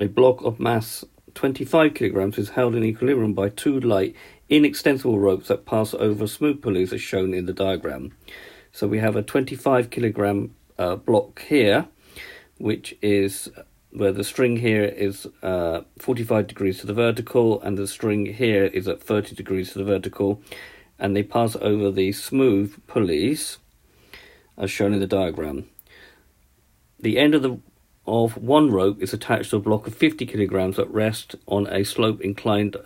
a block of mass 25 kilograms is held in equilibrium by two light inextensible ropes that pass over smooth pulleys as shown in the diagram. So we have a 25 kilogram block here, which is where the string here is 45 degrees to the vertical and the string here is at 30 degrees to the vertical, and they pass over these smooth pulleys as shown in the diagram. The end of one rope is attached to a block of 50 kilograms at rest on a slope inclined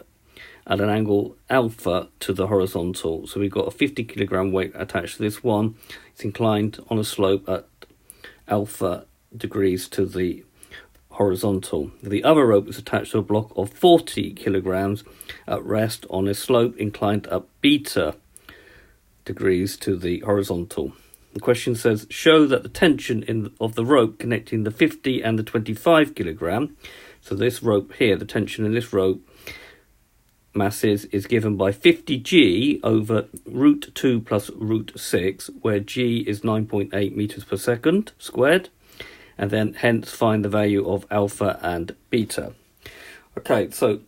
at an angle alpha to the horizontal. So we've got a 50 kilogram weight attached to this one. It's inclined on a slope at alpha degrees to the horizontal. The other rope is attached to a block of 40 kilograms at rest on a slope inclined at beta degrees to the horizontal. The question says, show that the tension of the rope connecting the 50 and the 25 kilogram, so this rope here, the tension in this rope masses is given by 50g over root 2 plus root 6, where g is 9.8 meters per second squared, and then hence find the value of alpha and beta. Okay, so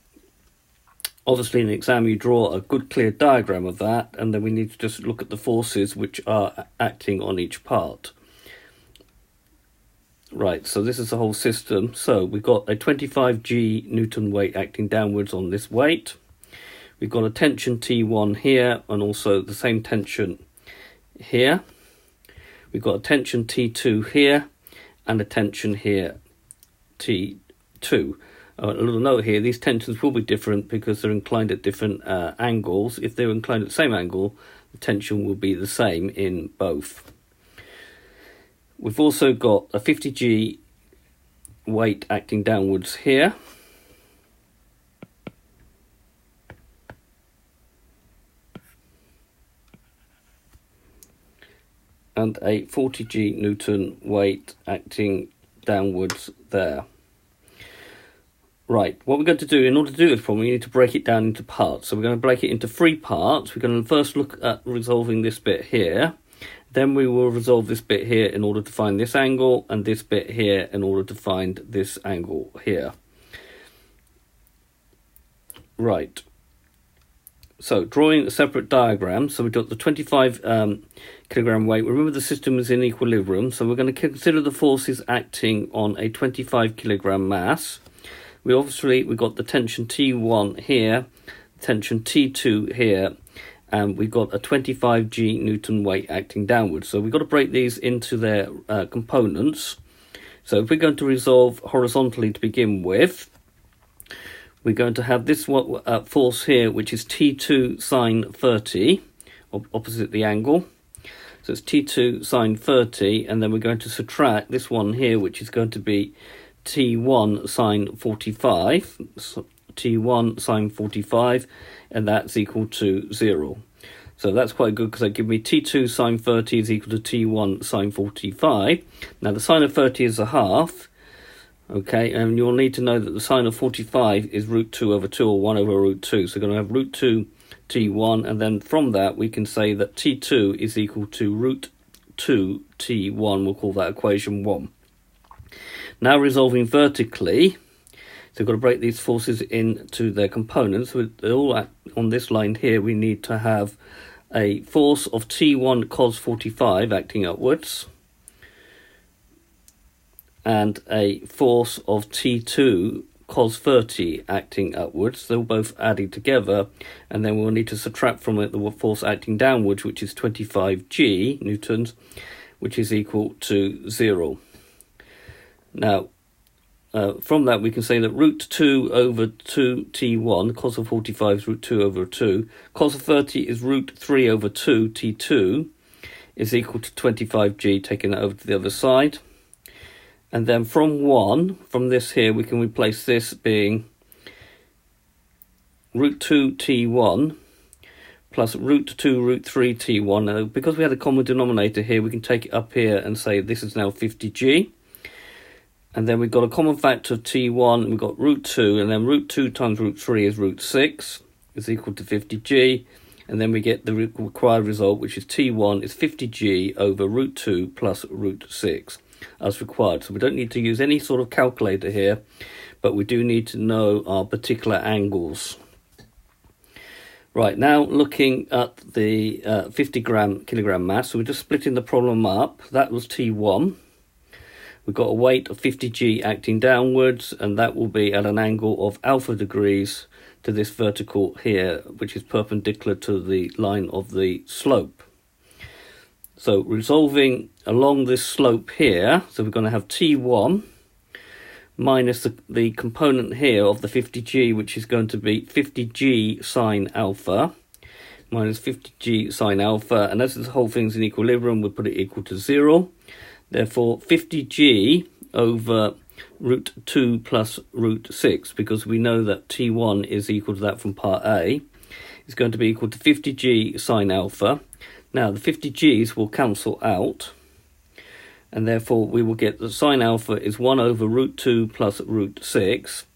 obviously in the exam you draw a good clear diagram of that, and then we need to just look at the forces which are acting on each part. Right, so this is the whole system. So we've got a 25g Newton weight acting downwards on this weight. We've got a tension T1 here and also the same tension here. We've got a tension T2 here and a tension here T2. A little note here, these tensions will be different because they're inclined at different angles. If they're inclined at the same angle, the tension will be the same in both. We've also got a 50g weight acting downwards here. And a 40g Newton weight acting downwards there. Right, what we're going to do, in order to do this problem, we need to break it down into parts. So we're going to break it into 3 parts. We're going to first look at resolving this bit here. Then we will resolve this bit here in order to find this angle, and this bit here in order to find this angle here. Right. So drawing a separate diagram. So we've got the 25 kilogram weight. Remember the system is in equilibrium. So we're going to consider the forces acting on a 25 kilogram mass. We've got the tension T1 here, tension T2 here, and we've got a 25g Newton weight acting downwards. So we've got to break these into their components. So if we're going to resolve horizontally to begin with, we're going to have this force here, which is T2 sine 30, opposite the angle. So it's T2 sine 30, and then we're going to subtract this one here, which is going to be T1 sine 45, T1 sine 45, and that's equal to 0. So that's quite good because that gives me T2 sine 30 is equal to T1 sine 45. Now the sine of 30 is a half, okay, and you'll need to know that the sine of 45 is root 2 over 2, or 1 over root 2. So we're going to have root 2 T1, and then from that we can say that T2 is equal to root 2 T1. We'll call that equation 1. Now resolving vertically, so we've got to break these forces into their components. With all on this line here, we need to have a force of T1 cos 45 acting upwards, and a force of T2 cos 30 acting upwards. They're both adding together, and then we'll need to subtract from it the force acting downwards, which is 25g newtons, which is equal to 0. Now, from that we can say that root 2 over 2 T1, cos of 45 is root 2 over 2, cos of 30 is root 3 over 2 T2, is equal to 25g, taking that over to the other side. And then from this here, we can replace this being root 2 T1 plus root 2 root 3 T1. Now, because we had a common denominator here, we can take it up here and say this is now 50g. And then we've got a common factor of T1, we've got root 2, and then root 2 times root 3 is root 6, is equal to 50g. And then we get the required result, which is T1 is 50g over root 2 plus root 6 as required. So we don't need to use any sort of calculator here, but we do need to know our particular angles. Right, now looking at the 50 kilogram mass, so we're just splitting the problem up. That was T1. We've got a weight of 50g acting downwards, and that will be at an angle of alpha degrees to this vertical here, which is perpendicular to the line of the slope. So resolving along this slope here, so we're going to have T1 minus the component here of the 50g, which is going to be 50g sine alpha, minus 50g sine alpha, and as this whole thing's in equilibrium, we'll put it equal to 0. Therefore, 50g over root 2 plus root 6, because we know that T1 is equal to that from part A, is going to be equal to 50g sine alpha. Now, the 50g's will cancel out, and therefore we will get that sine alpha is 1 over root 2 plus root 6.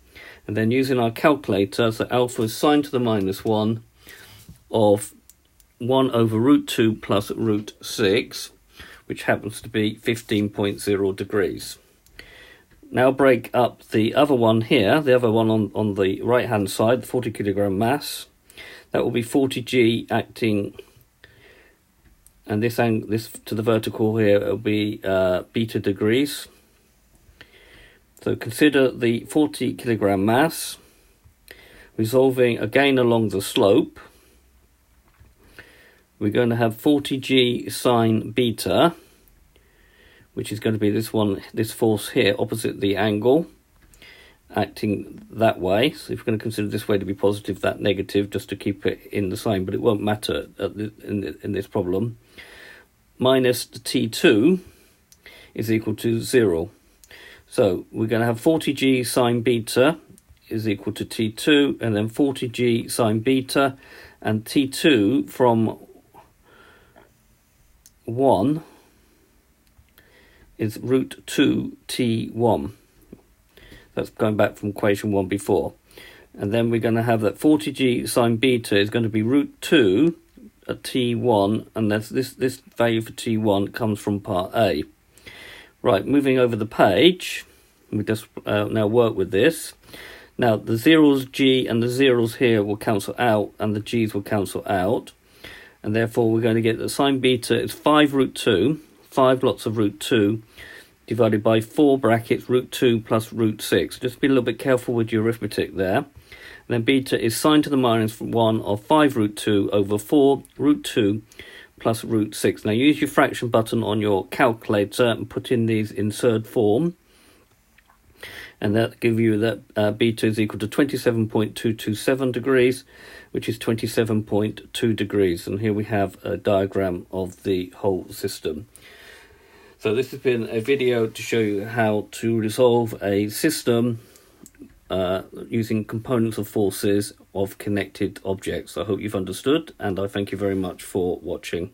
And then using our calculator, so alpha is sine to the minus 1 of 1 over root 2 plus root 6, which happens to be 15.0 degrees. Now break up the other one here, the other one on the right hand side, the 40 kilogram mass. That will be 40g acting, and this to the vertical here, it will be beta degrees. So consider the 40 kilogram mass resolving again along the slope. We're going to have 40g sine beta, which is going to be this force here opposite the angle, acting that way. So if we're going to consider this way to be positive, that negative, just to keep it in the sign, but it won't matter in this problem. Minus T2 is equal to 0. So we're going to have 40g sine beta is equal to T2, and then 40g sine beta, and T2 from 1 is root 2 T1. That's going back from equation 1 before. And then we're going to have that 40g sine beta is going to be root 2 at T1, and that's this value for T1 comes from part A. Right, moving over the page, we just now work with this. Now the zeros g and the zeros here will cancel out, and the g's will cancel out, and therefore we're going to get that sine beta is 5 root 2, 5 lots of root 2, divided by 4 brackets root 2 plus root 6. Just be a little bit careful with your arithmetic there. And then beta is sine to the minus 1 of 5 root 2 over 4 root 2 plus root 6. Now use your fraction button on your calculator and put in these in third form. And that'll give you that beta is equal to 27.227 degrees, which is 27.2 degrees. And here we have a diagram of the whole system. So this has been a video to show you how to resolve a system using components of forces of connected objects. I hope you've understood, and I thank you very much for watching.